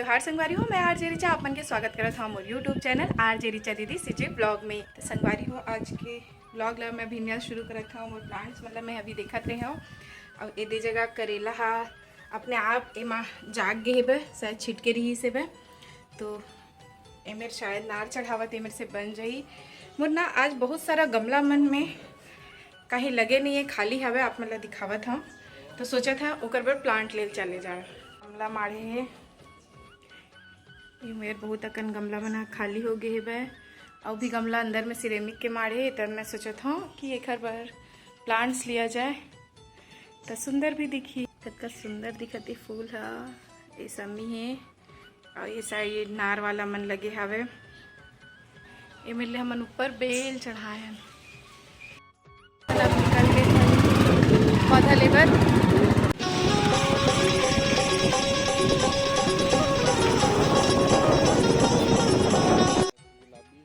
जोहार संगवारी हो। मैं आरजे रिचा आपन के स्वागत करत हूँ मोर यूट्यूब चैनल आरजे रिचा दीदी सीजे ब्लॉग में। तो संगवारी हो आज के ब्लॉग ला मैं भिनिया शुरू करत हूँ। मोर प्लांट्स मतलब मैं अभी देखत रहे हूँ और एदे जगह करेला हा अपने आप एमा जाग गे हेबे, शायद छिटके रही से बे तो एमेर शायद नार चढ़ावत एमेर से बन जाई। मोर ना आज बहुत सारा गमला मन में कहीं लगे नहीं है, खाली हवे आप मतलब दिखावत हूँ। तो सोचा था ओकर बर प्लांट ले चले जाए। गमला माढ़े है ये मेर बहुत अकन गमला बना खाली हो गए है और भी गमला अंदर में सिरेमिक के माढ़े। तब मैं सोचत हूँ कि एक बार प्लांट्स लिया जाए तो सुंदर भी दिखी। कितना सुंदर दिखती फूल है, ये समी है और ये साइड नार वाला मन लगे हवे। ये मेरे लिए हमन ऊपर बेल चढ़ाए हैं निकल के पौधा लेबर।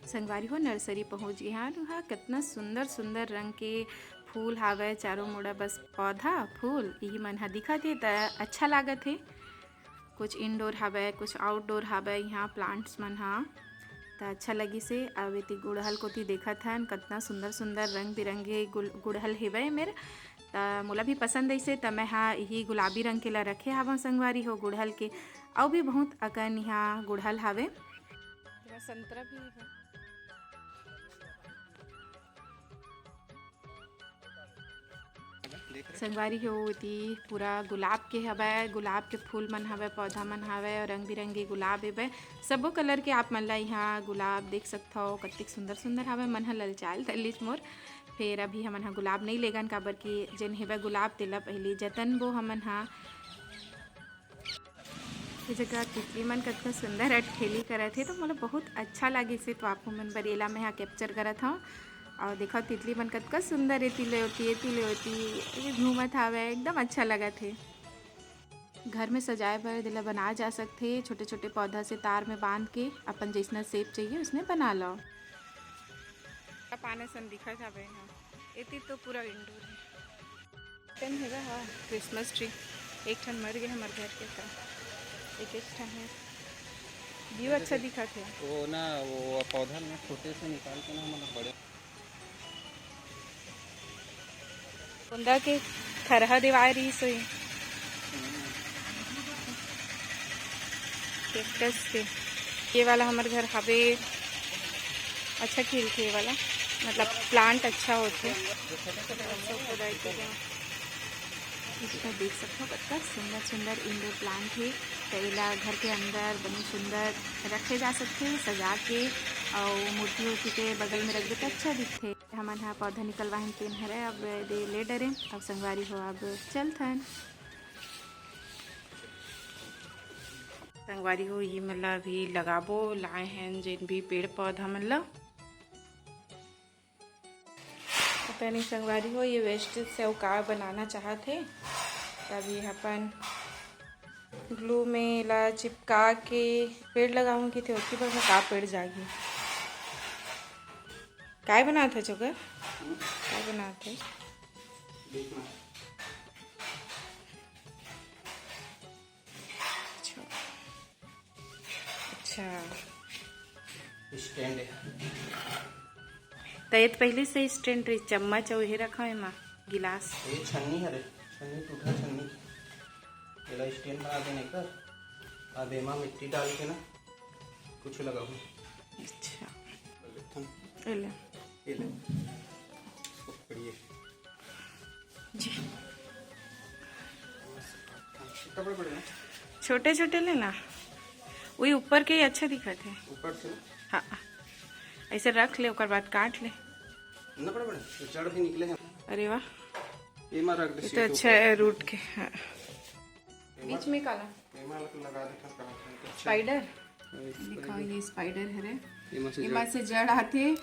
संगवारी हो नर्सरी पहुंच गए हैं। हाँ कितना सुंदर सुंदर रंग के फूल हावे चारों मुड़ा, बस पौधा फूल यही मन हा दिखत है तो अच्छा लागत है। कुछ इंडोर हावे कुछ आउटडोर हावे यहाँ प्लांट्स मन हा तो अच्छा लगी से। अब इति गुड़हल कोती देखत हन कितना सुंदर सुंदर रंग बिरंगे गुड़हल हेवे मेर तो मोला भी पसंद ऐसे तो मैं हाँ यही गुलाबी रंग के ला रखे हवा संगवारी हो गुड़हल के। और भी बहुत अकन यहाँ गुड़हल हावे, संतरा भी है। संगवारी होती पूरा गुलाब के हवे, गुलाब के फूल मन हवे, पौधा मन हवे और रंग बिरंगे गुलाब हेबे सबो कलर के। आप मन ला यहाँ गुलाब देख सकते हो कत्तिक सुंदर सुंदर हवे। मन ह ललचाल तलिस मोर फिर अभी हमन हा गुलाब नहीं लेगन काबर कि जेन हेबे गुलाब तेला पहले जतन बो हमन हा। ये जगह तितली मन कितना सुंदर अटखेली करत है तो मोला बहुत अच्छा लगे से। तो आप मन बरेला में यहाँ कैप्चर करत हूँ और देखो तितली मन कितना सुंदर है तिले होती घूमत हावे, एकदम अच्छा लगत है। घर में सजाए बर दिला बना जा सकते, छोटे छोटे पौधा से तार में बांध के अपन जैसना शेप चाहिए उसने बना लो। पाने सन दिखत हावे यहाँ एती तो पूरा इंडोर है। टन हेगा हाँ क्रिसमस ट्री एक ठन मर गए हमारे घर के का एक ठन है व्यू अच्छा दिखत है। वो ना वो पौधा में छोटे से निकाल के ना मतलब बड़े कुंदा के थरहा दिवाए रही सोई कैक्टस के ये वाला हमारे घर हवे अच्छा खिलते वाला मतलब प्लांट अच्छा होते। इसमें देख सकते हो कितना सुंदर सुंदर इंडोर प्लांट है। कईला घर के अंदर बने सुंदर रखे जा सकते हैं सजा के और मूर्ति वूर्ति के बगल में रख दे तो अच्छा दिखते। हमन यहाँ पौधा निकलवाहन पेन हरे अब दे ले डरे अब संगवारी हो अब चलथन। संगवारी हो ये मतलब अभी लगाबो लाए हैं जिन भी पेड़ पौधा मतलब पहले संगवारी हो ये वेस्टेज से का बनाना चाहते तभी अपन ग्लू में ला चिपका के पेड़ लगाऊंगी थे उसकी पर का पेड़ जागी काय बनाते चोकर काय बनाते अच्छा स्टैंड है तो ये पहले से स्टैंड रही चम्मच और ये रखा है माँ गिलास ये छन्नी है रे छन्नी टूटा छन्नी तेरा स्टैंड बना देने कर अब एमा मिट्टी डाल के ना कुछ लगाओ। अच्छा ये ले पकड़िए जी कपड़े पड़े ना छोटे छोटे लेना वही ऊपर के ही अच्छा दिखत है ऊपर से हाँ ऐसे रख ले और बाद काट ले ना पड़े पड़े जड़ भी निकले हैं। अरे वाह ये मार रख दे ये तो अच्छा है रूट के हाँ। बीच में काला लगा दे स्पाइडर दिखाओ ये स्पाइडर है रे इमा से जड़ आते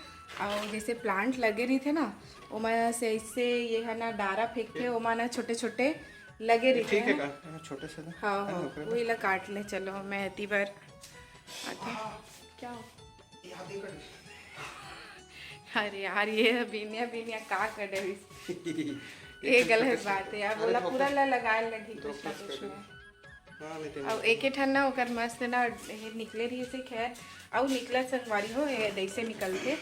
और जैसे प्लांट लगे रही थे ना ओमा से इससे ये है ना डारा फेंकते ओमा ना छोटे छोटे लगे रही थे ना छोटे से हाँ हाँ वही ला काट ले चलो मैं इतनी बार आते क्या हो अरे यार ये बीनिया बीनिया का कर ये गलत बात है यार बोला पूरा ला लगाए लगी कुछ ना कुछ में हाँ मिट्टी और एक ठन ना ओकर मस्त ना हे निकले रही से खैर और निकला संगवारी हो ये दैसे निकलते।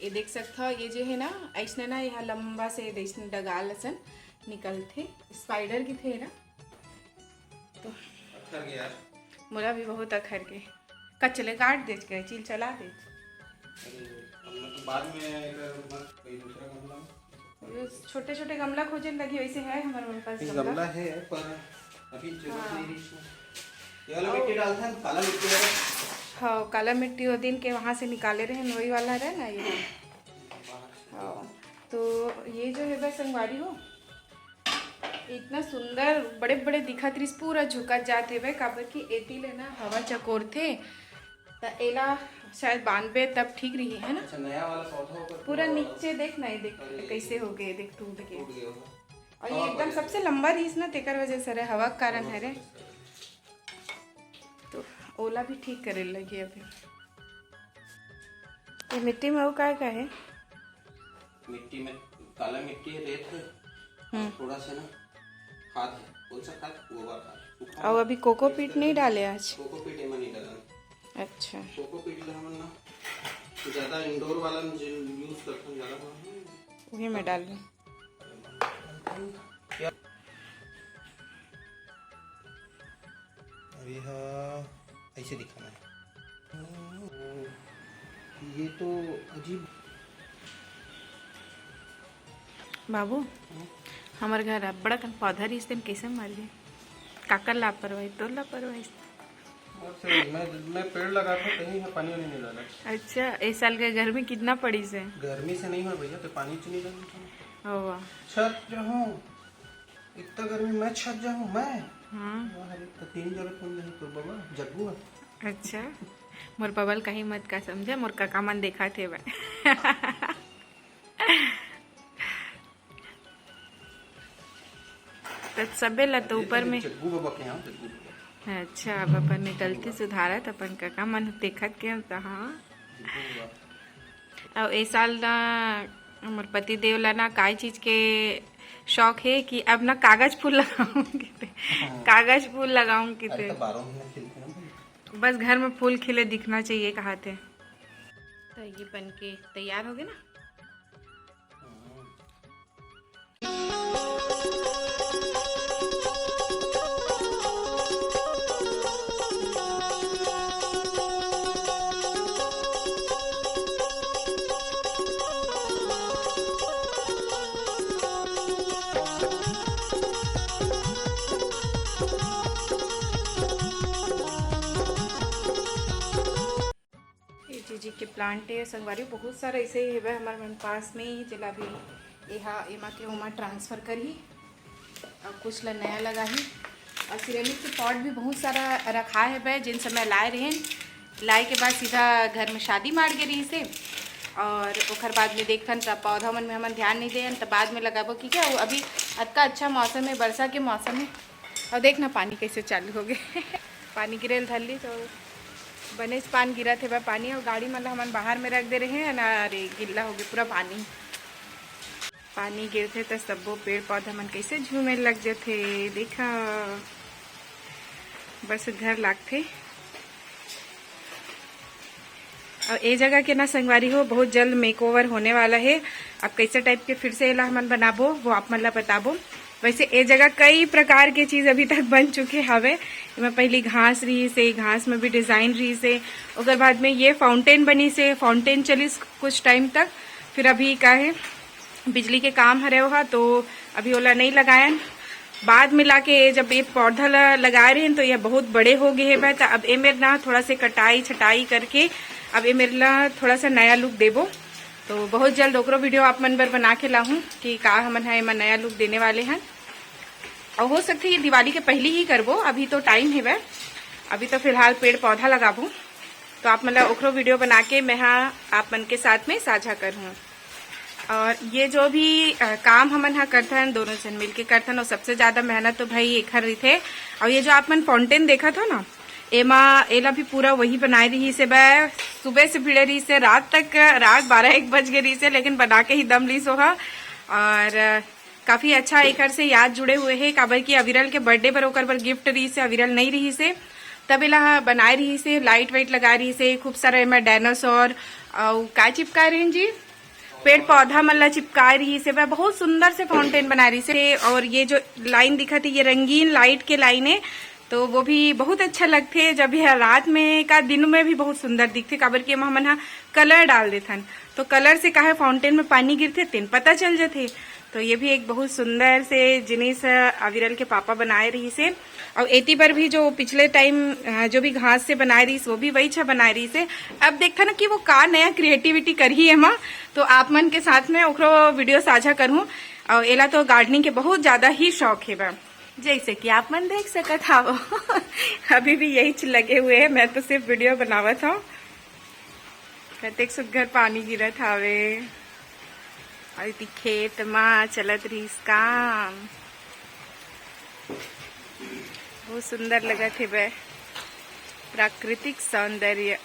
ये देख सकता हो ये जो है ना ऐसने ना यहाँ लंबा से दैसे डगाल असन निकलते स्पाइडर की थे ना। तो अखर गया यार। मोला भी बहुत अखर के कचले काट दे के चिल चला दे। तो बाद में कोई दूसरा गमला छोटे छोटे गमला खोजने लगी वैसे है हमारे पास गमला है पर अभी जरूरत नहीं रही इसमें। ये वाला मिट्टी डालता है काला मिट्टी है। हाँ काला मिट्टी वो दिन के वहाँ से निकाले रहे वही वाला रहे ना ये। हाँ तो ये जो है बस संगवारी हो इतना सुंदर बड़े बड़े दिखत रही पूरा झुका जाते हुए काबर की एती लेना हवा चकोर थे तो एला शायद बांधबे तब ठीक रही है ना। अच्छा नया वाला पौधा होगा पूरा नीचे देख ना ये देख कैसे हो गए देख टूट गए टूट गया होगा। और ये एकदम सबसे लंबा रहीस ना तेकर वजह से रे हवा के कारण है रे। तो ओला भी ठीक करे लगी अभी। ये मिट्टी में वो का है मिट्टी में काला मिट्टी है रेत है थोड़ा सा ना खाद है कौन सा खाद गोबर खाद। और अभी कोकोपीट नहीं डाले आज। कोकोपीट एमा नहीं डाला। अच्छा कोकोपीट ला हमन ना ज्यादा इंडोर वाला यूज करते हैं ज्यादा वही मैं डाल रही। अभी ऐसे दिखाना है। ये तो अजीब बाबू हमारे घर अब बड़ा कन पौधा रही दिन कैसे मर गए काकर लापरवाही तो लापरवाही। मैं पेड़ लगा था कहीं पानी नहीं डाला। अच्छा इस साल के गर्मी कितना पड़ी से गर्मी से नहीं हो भैया तो पानी नहीं डालना। होगा छत जाऊँ इतना गर्मी मैं छत जाऊँ मैं हाँ तो 3 जरूरत नहीं तो बाबा जग्गू है। अच्छा मोर बबल कहीं मत का समझे मोर काका मन देखा थे वह तो सबे ला तो ऊपर में जग्गू बाबा के यहाँ जग्गू बाबा। अच्छा अब अपन ने गलती सुधारत अपन काका मन देखत के तो हाँ। और ए साल ना हमार पति देव ला ना काय चीज के शौक है कि अब ना कागज फूल लगाऊंगी कागज फूल लगाऊंगी तो 12 महीने खिलते हैं बस घर में फूल खिले दिखना चाहिए कहा थे। तो ये बन के तैयार हो गए ना। जी के प्लांट है संगवारी बहुत सारा ऐसे ही है हमारे मन पास में ही जिला भी यहाँ एमा के उमा ट्रांसफ़र करी और कुछ ला नया लगा ही और सिरेमिक के पॉट भी बहुत सारा रखा है वह जिन समय लाए रहे लाए के बाद सीधा घर में शादी मार के रही से और ओखर बाद में देखन तब पौधा मन में हम ध्यान नहीं दें तब बाद में लगाबो कि क्या अभी अतका अच्छा मौसम है वर्षा के मौसम है। और देखना पानी कैसे चालू हो गए पानी गिरे धरली तो बनेच पान गिरा थे वह पानी और गाड़ी मतलब हम बाहर में रख दे रहे हैं ना अरे गिल्ला हो गया पूरा पानी गिरते तो सबो पेड़ पौधा मन कैसे झूमे लग जाते देखा बस घर लागते। और ये जगह के ना संगवारी हो बहुत जल्द मेकओवर होने वाला है। अब कैसे टाइप के फिर से एला हमन बनाबो वो आप मन ला बताबो। वैसे ये जगह कई प्रकार के चीज अभी तक बन चुके हवे। में पहली घास रही से घास में भी डिजाइन रही से उसके बाद में ये फाउंटेन बनी से फाउंटेन चली कुछ टाइम तक। फिर अभी का है बिजली के काम हरे हुआ तो अभी ओला नहीं लगाया बाद में लाके जब ये पौधा लगा रहे हैं तो ये बहुत बड़े हो गए हैं। तो अब ये मेरे ना थोड़ा से कटाई छटाई करके अब ये मेरे ला थोड़ा सा नया लुक देबो। तो बहुत जल्द ओकरो वीडियो आप मन बर बना के लाऊं कि का हमन है एमा नया लुक देने वाले हैं। और हो सकता है ये दिवाली के पहले ही करबो अभी तो टाइम है वह अभी तो फिलहाल पेड़ पौधा लगाबो तो आप मतलब ओकरो वीडियो बना के मैं हाँ आप मन के साथ में साझा करूँ। और ये जो भी काम हमन हा करथन दोनों जन मिल के करथन और सबसे ज्यादा मेहनत तो भाई एक हर रही थे। और ये जो आप मन फाउंटेन देखा था ना एमा एला भी पूरा वही बनाए रही से वह सुबह से भिड़े रही से रात तक रात 12-1 बज गए रही से लेकिन बना के ही दम ली सोहा। और काफी अच्छा एकर से याद जुड़े हुए है। काबर की अविरल के बर्थडे पर ओकर पर गिफ्ट रही से, अविरल नहीं रही से, तब एला बनाए रही से, लाइट वाइट लगा रही से, खूब सारा एमा डायनासोर और का चिपका रही जी, पेड़ पौधा मन ला चिपका रही से। वह बहुत सुंदर से फाउंटेन बना रही से। और ये जो लाइन दिखत है ये रंगीन लाइट के लाइन है, तो वो भी बहुत अच्छा लगते। जब यह रात में का दिन में भी बहुत सुंदर दिखते, काबर के मन हा कलर डाल देथन, तो कलर से काहे फाउंटेन में पानी गिरते तेन पता चल जाते। तो ये भी एक बहुत सुंदर से जिनिस अविरल के पापा बनाए रही से। और एती पर भी जो पिछले टाइम जो भी घास से बनाए रही वो भी वही अच्छा बनाए रही से। अब देखा ना कि वो का नया क्रिएटिविटी करी है माँ, तो आप मन के साथ में ओकरो वीडियो साझा करूँ। और एला तो गार्डनिंग के बहुत ज्यादा ही शौक है बा, जैसे कि आप मन देख सकत हाव। अभी भी यही लगे हुए है, मैं तो सिर्फ वीडियो बनावत हूँ। कतेक सुघर पानी गिरत हावे और इति खेत माँ चलत रहीस काम। बहुत सुंदर लगत है बे, प्राकृतिक सौंदर्य।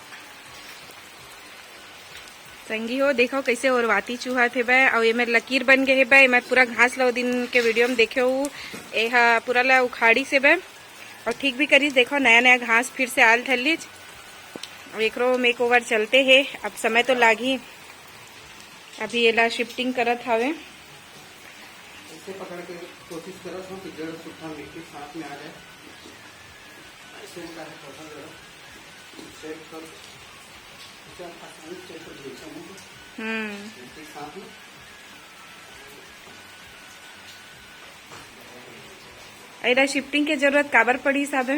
संगी हो देखो कैसे ओरवाती चूहा थे बे, और एमे लकीर बन गए है बे। मैं पूरा घास ला दिन के वीडियो में देखे हूँ, एहा पूरा ला उखाड़ी से बे और ठीक भी करीस। देखो नया नया घास फिर से आल थलीज। और एकरो मेक ओवर चलते है, अब समय तो लागी। अभी एला शिफ्टिंग करत हावे। ऐसे पकड़ के कोशिश करत हूँ कि जड़ सूखा मिट्टी साथ में आ जाए। ऐसे का है पौधा जरा सेट कर क्या आसानी से कर देता हूँ। मिट्टी साथ में एला शिफ्टिंग के जरूरत काबर पड़ी साहब?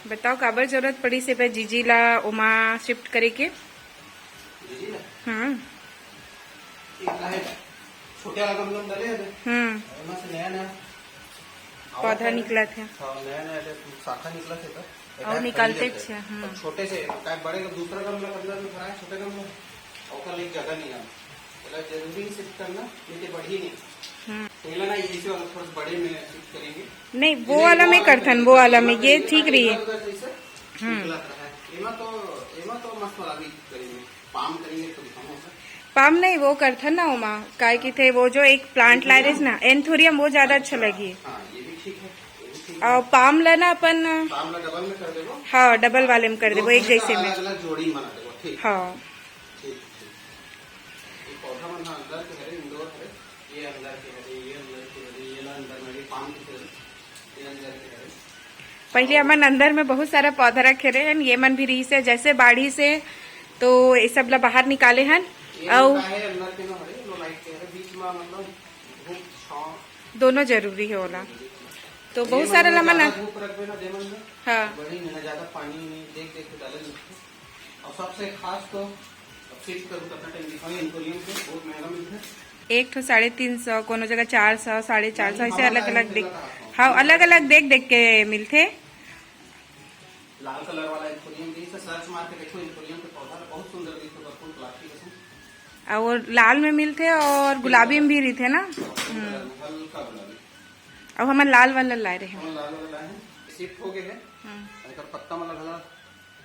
बताओ काबर जरूरत पड़ी से बे जीजी ला ओमा शिफ्ट करे के? छोटे वाला गमला में डाले हैं, से नया नया पौधा निकला था, नया नया शाखा निकला था और निकालते छोटे से बड़े दूसरा गमला अंदर में भरा है, छोटे गमला और एक जगह नहीं आना जरूरी शिफ्ट करना, नहीं बढ़ी नहीं पहला ना इसी वाला थोड़ा बड़े में शिफ्ट करेंगे। नहीं वो वाला में करथन, वो वाला में ये ठीक रही है। एमा तो मस्त वाला भी करेंगे, पाम करेंगे तो पाम नहीं वो करथन ना उमा काय की थे, वो जो एक प्लांट लाए रहे ना एंथोरियम, वो ज्यादा अच्छा लगी। ये भी ठीक है। और पाम ला ना अपन डबल में कर देबो। हाँ डबल वाले में कर देबो, एक जैसे में अलग जोड़ी बना देबो। ठीक हाँ ठीक। ये पौधा मन अंदर के है, इंडोर है, ये अंदर के है, ये अंदर के है, ये अंदर में पाम के है, ये अंदर के है। पहले अपन अंदर में बहुत सारा पौधा रखे रहे हैं, ये मन भी रही से जैसे बाढ़ी से, तो ये सब ला बाहर निकाले हैं। और दोनों जरूरी है ओला, तो बहुत सारा लमन हाँ। ज्यादा पानी देख देख के डाले। और सबसे खास तो बहुत महंगा मिलता है, एक तो 350, कोनो जगह 400, 450 ऐसे अलग अलग देख, हाँ अलग अलग देख देख के मिलते। लाल कलर वाला एंथोरियम सर्च मार के देखो, एंथोरियम के पौधा बहुत सुंदर दिखते, प्लास्टिक और लाल में मिलते और गुलाबी में भी रही थे ना। हल्का गुलाबी। अब हम लाल वाला लाए रहे हैं, लाल वाला लाए हैं, शिफ्ट हो गए हैं। पत्ता वाला घला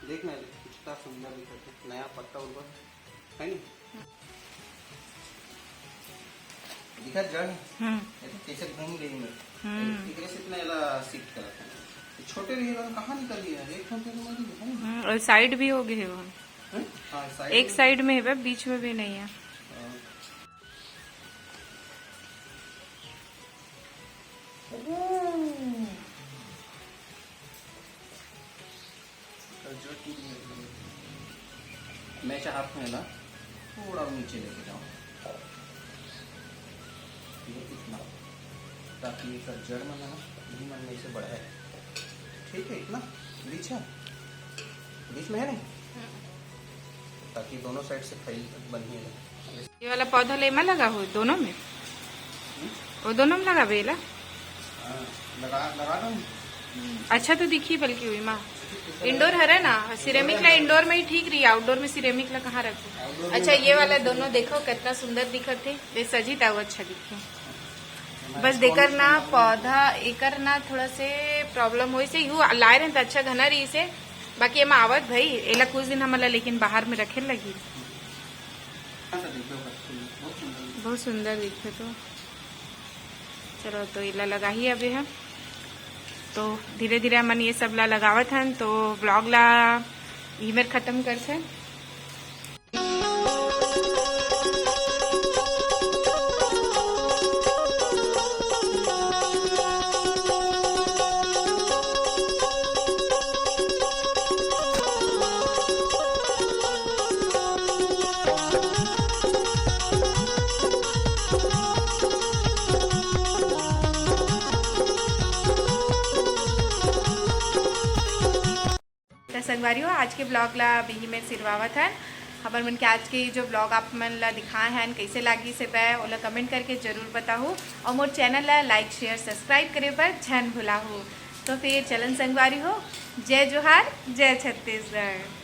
देखना कितना सुंदर दिखता है, नया पत्ता ऊपर है नहीं दिखा जड़ कैसे घूम गई मैं से इतना शिफ्ट करा था। छोटे रही कहाँ निकल गया एक और साइड भी हो गए वो, एक साइड में है बीच में भी नहीं है। मैं चाहता हूँ ना थोड़ा नीचे लेके जाऊँ इतना, ताकि इसका जड़ में ना मन नहीं से बढ़ा है। ठीक है इतना बीच में है नहीं, ताकि दोनों साइड से फैल बनी है। ये वाला पौधा लेमा लगा हो दोनों में, वो दोनों में लगा बेला लगा दो। अच्छा तो दिखी बल्कि हुई माँ इंडोर है ना, सिरेमिक ला इंडोर में ही ठीक रही, आउटडोर में सिरेमिक ला कहाँ रखो। अच्छा ये वाला दोनों देखो कितना सुंदर दिखत है, ये सजी था वो अच्छा दिखे। बस देकर ना पौधा एकर ना थोड़ा से प्रॉब्लम हो से यू लाए रहे तो अच्छा घना रही से, बाकी एमा आवत भाई एला कुछ दिन हमला लेकिन बाहर में रखे लगी। सा देखो फूल बहुत सुंदर। बहुत सुंदर दिखे तो चलो तो इला लगा ही अबे हम तो धीरे धीरे मन ये सब ला लगावत हन तो ब्लॉग ला ई मेर ख़त्म कर से। संगवारी हो आज के ब्लॉग ला बिही में सिरवावत है हमर मन के आज के जो ब्लॉग आप मन ला दिखाए हैं कैसे लागी से बे ओला कमेंट करके जरूर बताओ और मोर चैनल ला लाइक शेयर सब्सक्राइब करे पर झन भुला हो। तो फिर चलन संगवारी हो, जय जोहार जय छत्तीसगढ़।